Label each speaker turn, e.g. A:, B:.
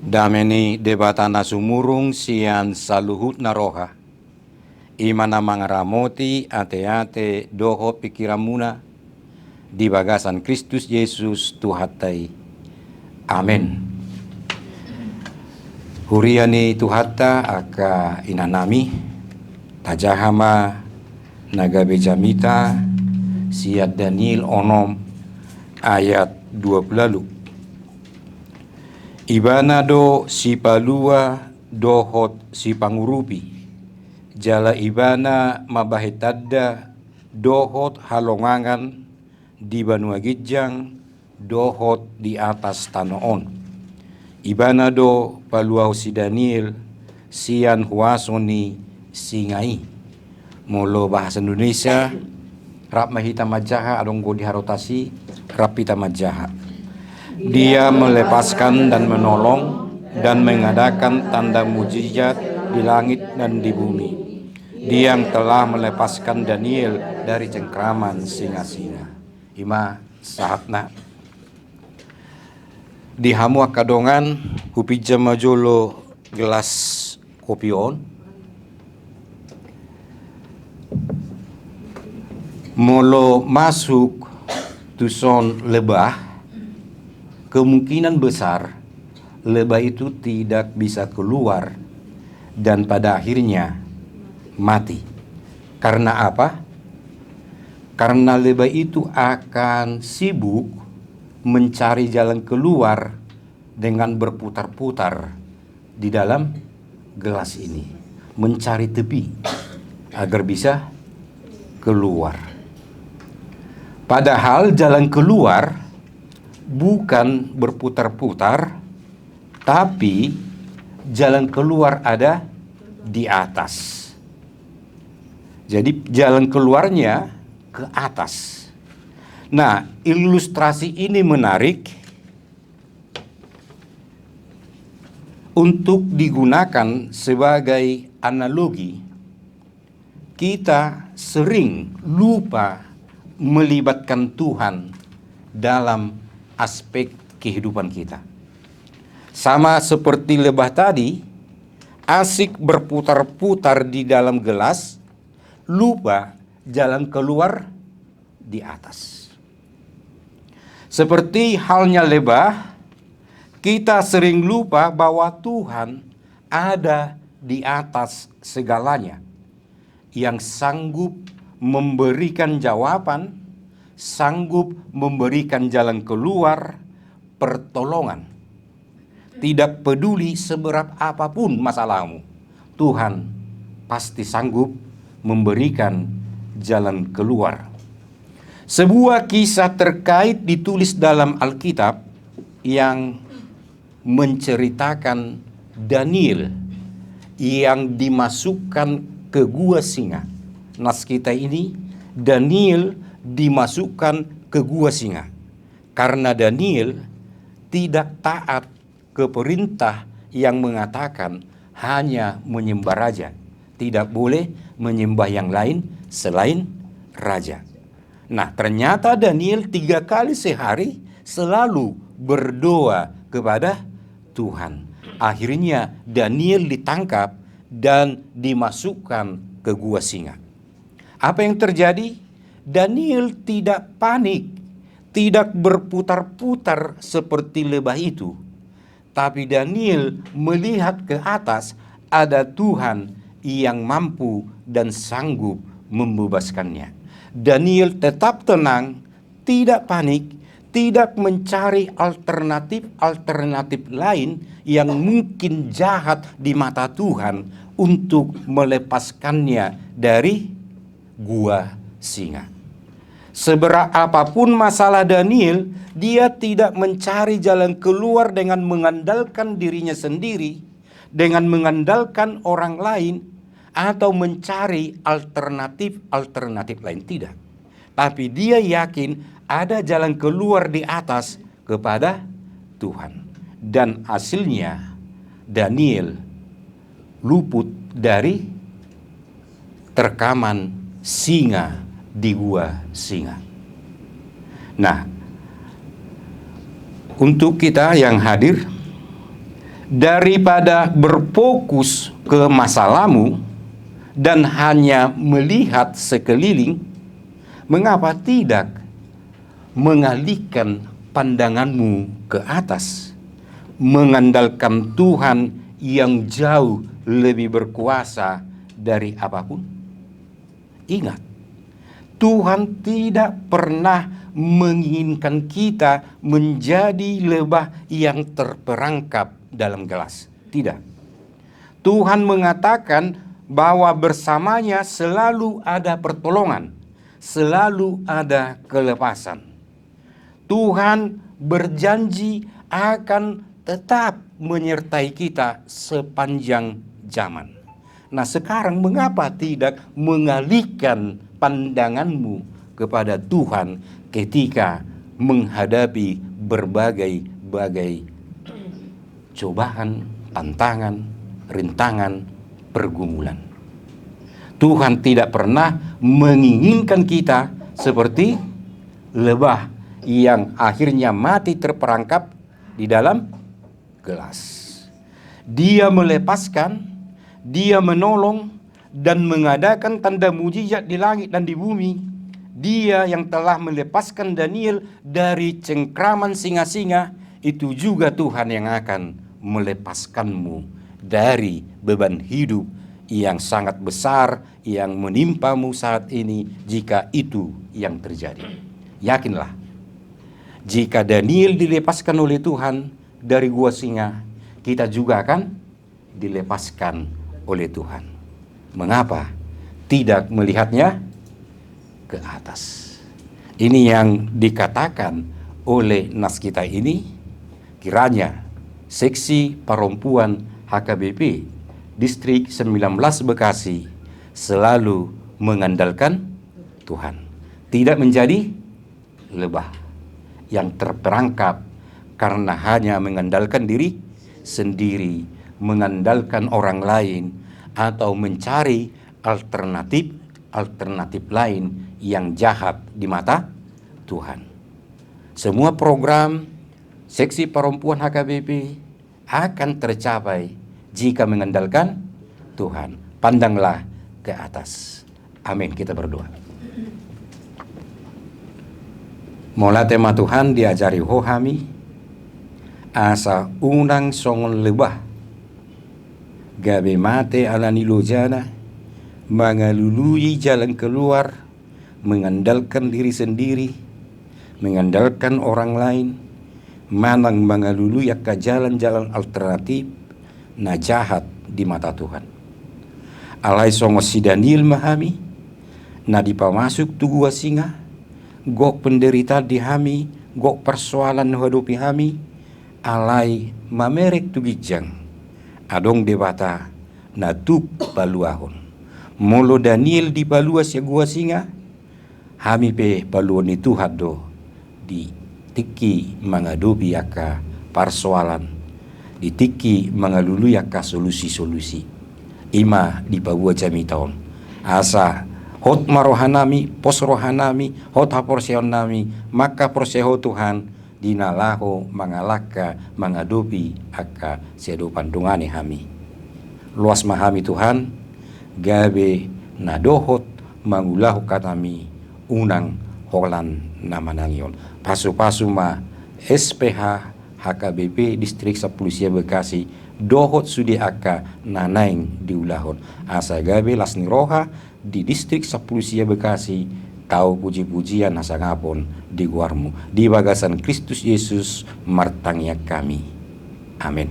A: Dameni debatana sumurung sian saluhut naroha. Imana mangaramoti ate-ate doho pikiramuna di bagasan Kristus Yesus Tuhatai. Amin. Huriani Tuhatta aka inanami tajahama naga bejamita siat Daniel onom ayat 20. Ibana do si palua dohot si pangurupi jala ibana mabahitadda dohot halongangan di Banua Gijang dohot di atas tanoon. Ibana do paluau si Daniel sian huasoni singai. Molo bahasa Indonesia rap mahita majaha adonggo diharotasi rapita majaha. Dia melepaskan dan menolong dan mengadakan tanda mujizat di langit dan di bumi. Dia yang telah melepaskan Daniel dari cengkraman singa-singa. Ima sahatna di hamu akadongan hupija majolo gelas kopion molo masuk tuson lebah. Kemungkinan besar lebah itu tidak bisa keluar dan pada akhirnya mati. Karena apa? Karena lebah itu akan sibuk mencari jalan keluar dengan berputar-putar di dalam gelas ini, mencari tepi agar bisa keluar. Padahal jalan keluar bukan berputar-putar, tapi jalan keluar ada di atas. Jadi jalan keluarnya ke atas. Nah, ilustrasi ini menarik untuk digunakan sebagai analogi. Kita sering lupa melibatkan Tuhan dalam aspek kehidupan kita. Sama seperti lebah tadi, asik berputar-putar di dalam gelas, lupa jalan keluar di atas. Seperti halnya lebah, kita sering lupa bahwa Tuhan ada di atas segalanya, yang sanggup memberikan jawaban, sanggup memberikan jalan keluar, pertolongan. Tidak peduli seberat apapun masalahmu, Tuhan pasti sanggup memberikan jalan keluar. Sebuah kisah terkait ditulis dalam Alkitab yang menceritakan Daniel yang dimasukkan ke gua singa. Nas kita ini, Daniel dimasukkan ke gua singa karena Daniel tidak taat ke perintah yang mengatakan hanya menyembah raja, tidak boleh menyembah yang lain selain raja. Nah, ternyata Daniel 3 kali sehari selalu berdoa kepada Tuhan. Akhirnya Daniel ditangkap dan dimasukkan ke gua singa. Apa yang terjadi? Daniel tidak panik, tidak berputar-putar seperti lebah itu. Tapi Daniel melihat ke atas ada Tuhan yang mampu dan sanggup membebaskannya. Daniel tetap tenang, tidak panik, tidak mencari alternatif lain yang mungkin jahat di mata Tuhan untuk melepaskannya dari gua singa. Seberat apapun masalah Daniel, dia tidak mencari jalan keluar dengan mengandalkan dirinya sendiri, dengan mengandalkan orang lain, atau mencari alternatif lain. Tidak. Tapi dia yakin ada jalan keluar di atas kepada Tuhan. Dan hasilnya Daniel luput dari terkaman singa di gua singa. Nah, untuk kita yang hadir, Daripada berfokus ke masalahmu dan hanya melihat sekeliling, mengapa tidak mengalihkan pandanganmu ke atas, mengandalkan Tuhan yang jauh lebih berkuasa dari apapun? Ingat, Tuhan tidak pernah menginginkan kita menjadi lebah yang terperangkap dalam gelas. Tidak. Tuhan mengatakan bahwa bersamanya selalu ada pertolongan, selalu ada kelepasan. Tuhan berjanji akan tetap menyertai kita sepanjang zaman. Nah, sekarang mengapa tidak mengalihkan pandanganmu kepada Tuhan ketika menghadapi berbagai cobaan, tantangan, rintangan, pergumulan? Tuhan tidak pernah menginginkan kita seperti lebah yang akhirnya mati terperangkap di dalam gelas. Dia melepaskan, dia menolong dan mengadakan tanda mujizat di langit dan di bumi. Dia yang telah melepaskan Daniel dari cengkraman singa-singa, itu juga Tuhan yang akan melepaskanmu dari beban hidup yang sangat besar yang menimpamu saat ini jika itu yang terjadi. Yakinlah, jika Daniel dilepaskan oleh Tuhan dari gua singa, kita juga akan dilepaskan oleh Tuhan. Mengapa tidak melihatnya ke atas? Ini yang dikatakan oleh nas kita ini. Kiranya Seksi Perempuan HKBP Distrik 19 Bekasi selalu mengandalkan Tuhan, tidak menjadi lebah yang terperangkap karena hanya mengandalkan diri sendiri, mengandalkan orang lain, atau mencari alternatif lain yang jahat di mata Tuhan. Semua program Seksi Perempuan HKBP akan tercapai jika mengandalkan Tuhan. Pandanglah ke atas. Amin. Kita berdoa. Mola tema Tuhan diajari hohami asa unang songon lebah gabe mate ala nilojana mengalului jalan keluar, mengandalkan diri sendiri, mengandalkan orang lain, manang mengalului ke jalan-jalan alternatif na jahat di mata Tuhan. Alai songo si Daniel mahami na dipamasuk tu gua singa, gok penderitaan di hami, gok persoalan hadapi hami, alai mamerek tu gijang, adong debata na tuk baluahon. Molo Daniel di balua si gua singa, hami pe baluan itu hado di tiki menghadapi aka persoalan, di tiki mengalului aka solusi-solusi. Ima di bawah jami tahun. Asa hot marohanami, pos rohanami, hot haporseonami, maka porseho Tuhan dinalaho mangalaka menghadapi aka sedopan dungane hami. Luas mahami Tuhan, gabe nadohot mangulahu katami unang holan namanangion. Pasu-pasu ma SPH HKBP Distrik 10 Bekasi dohot sudi aka nanaing diulahon. Asa gabe lasni roha di Distrik 10 Bekasi kau puji-pujian asa ngapon di guarmu. Di bagasan Kristus Yesus martangnya kami. Amin.